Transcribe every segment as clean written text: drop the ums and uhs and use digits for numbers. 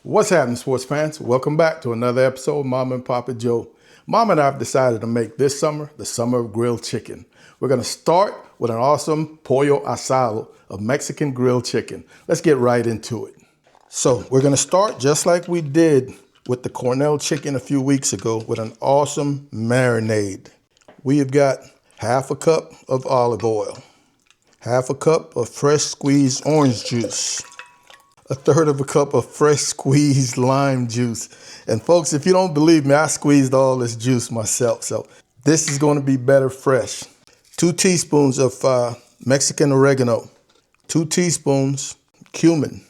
What's happening, sports fans? Welcome back to another episode of Mama and Papa Joe. Mama and I have decided to make this summer the summer of grilled chicken. We're going to start with an awesome pollo asado of Mexican grilled chicken. Let's get right into it. So we're going to start just like we did with the Cornell chicken a few weeks ago with an awesome marinade. We have got half a cup of olive oil, half a cup of fresh squeezed orange juice, a third of a cup of fresh squeezed lime juice. And folks, if you don't believe me, I squeezed all this juice myself. So this is going to be better fresh. 2 teaspoons of Mexican oregano, 2 teaspoons cumin,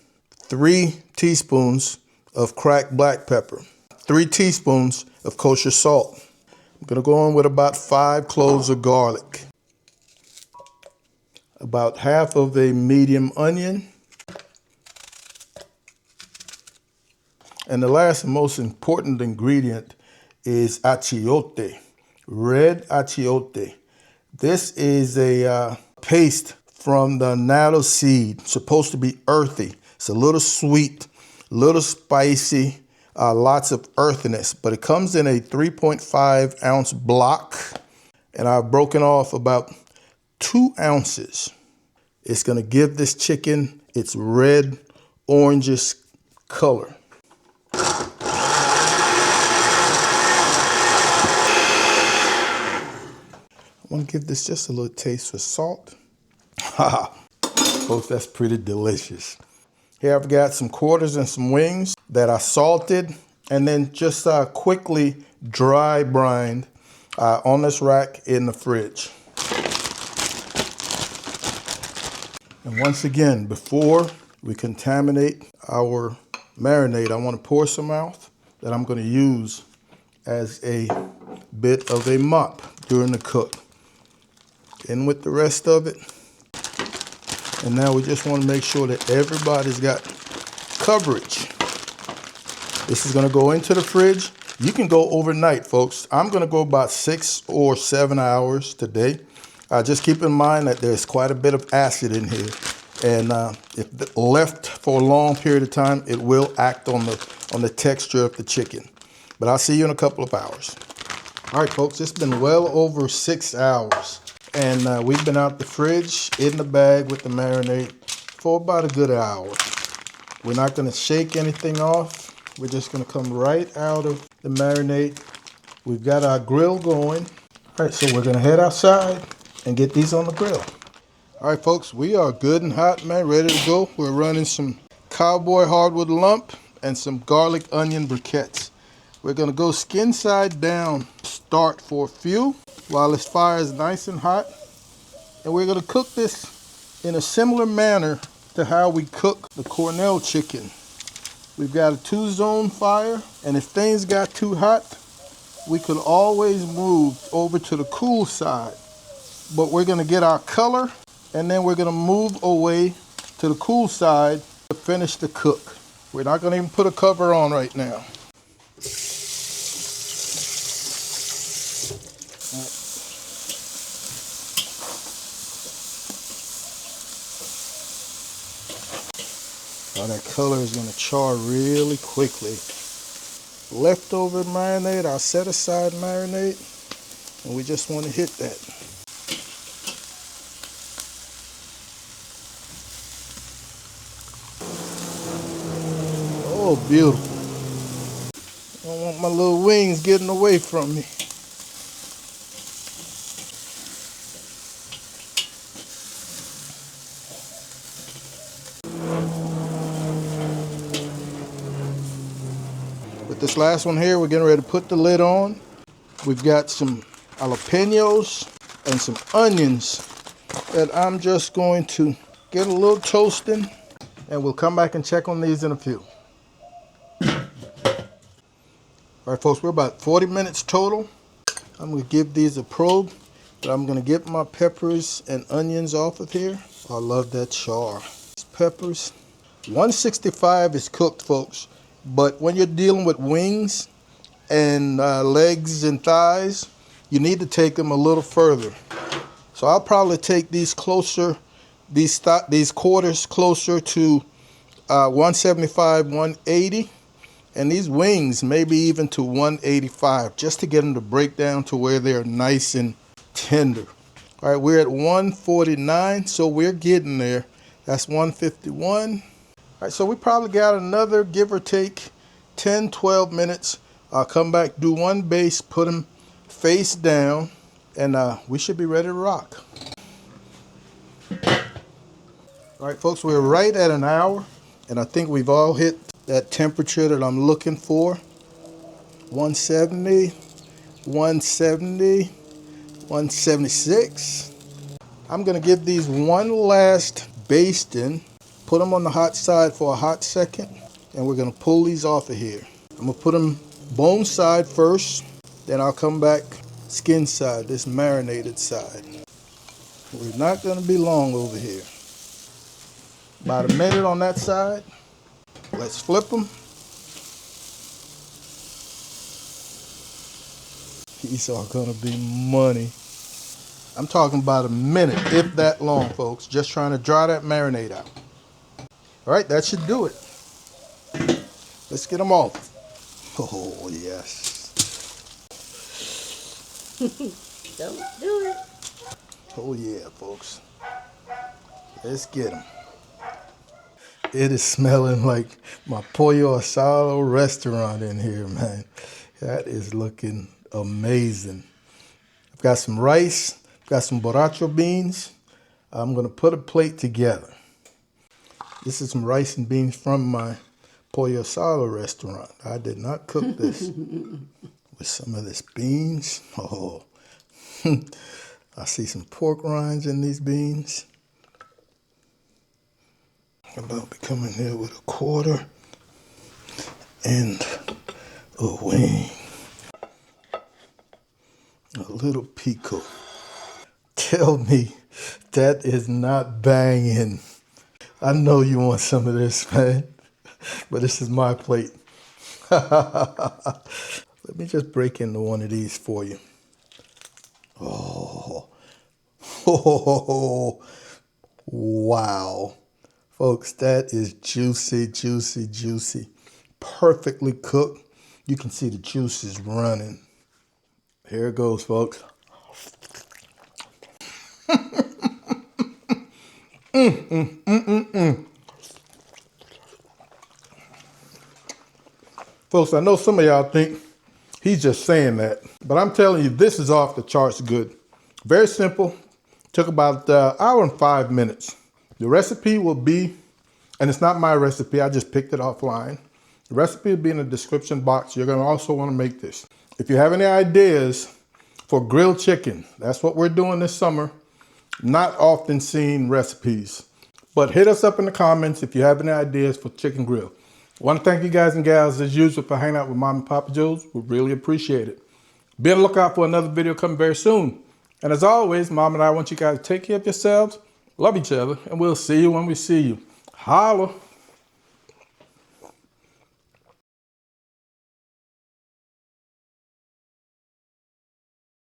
3 teaspoons of cracked black pepper, 3 teaspoons of kosher salt. I'm going to go on with about 5 cloves of garlic, about half of a medium onion, and the last and most important ingredient is achiote, red achiote. This is a paste from the natto seed, supposed to be earthy. It's a little sweet, a little spicy, lots of earthiness, but it comes in a 3.5 ounce block, and I've broken off about 2 ounces. It's gonna give this chicken its red, orangish color. I want to give this just a little taste for salt. Folks, that's pretty delicious. Here I've got some quarters and some wings that I salted and then just quickly dry brined on this rack in the fridge. And once again, before we contaminate our marinade, I want to pour some out that I'm going to use as a bit of a mop during the cook. In with the rest of it. And now we just want to make sure that everybody's got coverage. This is going to go into the fridge. You can go overnight, folks. I'm going to go about 6 or 7 hours today. Just keep in mind that there's quite a bit of acid in here. And if left for a long period of time, it will act on the texture of the chicken. But I'll see you in a couple of hours. All right, folks, it's been well over 6 hours. And we've been out the fridge in the bag with the marinade for about a good hour. We're not going to shake anything off. We're just going to come right out of the marinade. We've got our grill going. All right, so we're going to head outside and get these on the grill. All right, folks, we are good and hot, man, ready to go. We're running some cowboy hardwood lump and some garlic onion briquettes. We're going to go skin side down, start for a few while this fire is nice and hot. And we're going to cook this in a similar manner to how we cook the Cornell chicken. We've got a 2-zone fire, and if things got too hot, we could always move over to the cool side. But we're going to get our color, and then we're going to move away to the cool side to finish the cook. We're not going to even put a cover on right now. That color is going to char really quickly. Leftover marinade, our set aside marinade, and we just want to hit that. Oh, beautiful. I don't want my little wings getting away from me. With this last one here, we're getting ready to put the lid on. We've got some jalapenos and some onions that I'm just going to get a little toasting, and we'll come back and check on these in a few. All right, folks, we're about 40 minutes total. I'm going to give these a probe, but I'm going to get my peppers and onions off of here. I love that char. These peppers. 165 is cooked, folks. But when you're dealing with wings and legs and thighs, you need to take them a little further. So I'll probably take these closer, these quarters closer to 175, 180, And these wings, maybe even to 185, just to get them to break down to where they're nice and tender. All right, we're at 149, so we're getting there. That's 151. All right, so we probably got another, give or take, 10, 12 minutes. I'll come back, do one base, put them face down, and we should be ready to rock. All right, folks, we're right at an hour, and I think we've all hit that temperature that I'm looking for. 170, 170, 176. I'm gonna give these one last basting, put them on the hot side for a hot second, and we're gonna pull these off of here. I'm gonna put them bone side first, then I'll come back skin side, this marinated side. We're not gonna be long over here. About a minute on that side. Let's flip them. These are gonna be money. I'm talking about a minute, if that long, folks. Just trying to dry that marinade out. All right, that should do it. Let's get them off. Oh, yes. Don't do it. Oh, yeah, folks. Let's get them. It is smelling like my pollo asado restaurant in here, man. That is looking amazing. I've got some rice, got some borracho beans. I'm gonna put a plate together. This is some rice and beans from my pollo asado restaurant. I did not cook this. With some of this beans. Oh, I see some pork rinds in these beans. I'm about to come in here with a quarter and a wing. A little pico. Tell me that is not banging. I know you want some of this, man, but this is my plate. Let me just break into one of these for you. Oh, oh, wow. Folks, that is juicy, juicy, juicy. Perfectly cooked. You can see the juices running. Here it goes, folks. Folks, I know some of y'all think he's just saying that, but I'm telling you, this is off the charts good. Very simple. Took about an hour and 5 minutes. The recipe will be, and it's not my recipe, I just picked it offline. The recipe will be in the description box. You're gonna also wanna make this. If you have any ideas for grilled chicken, that's what we're doing this summer. Not often seen recipes, but hit us up in the comments if you have any ideas for chicken grill. I wanna thank you guys and gals as usual for hanging out with Mom and Papa Joe's. We really appreciate it. Be on the lookout for another video coming very soon. And as always, Mom and I want you guys to take care of yourselves, love each other, and we'll see you when we see you. Holla.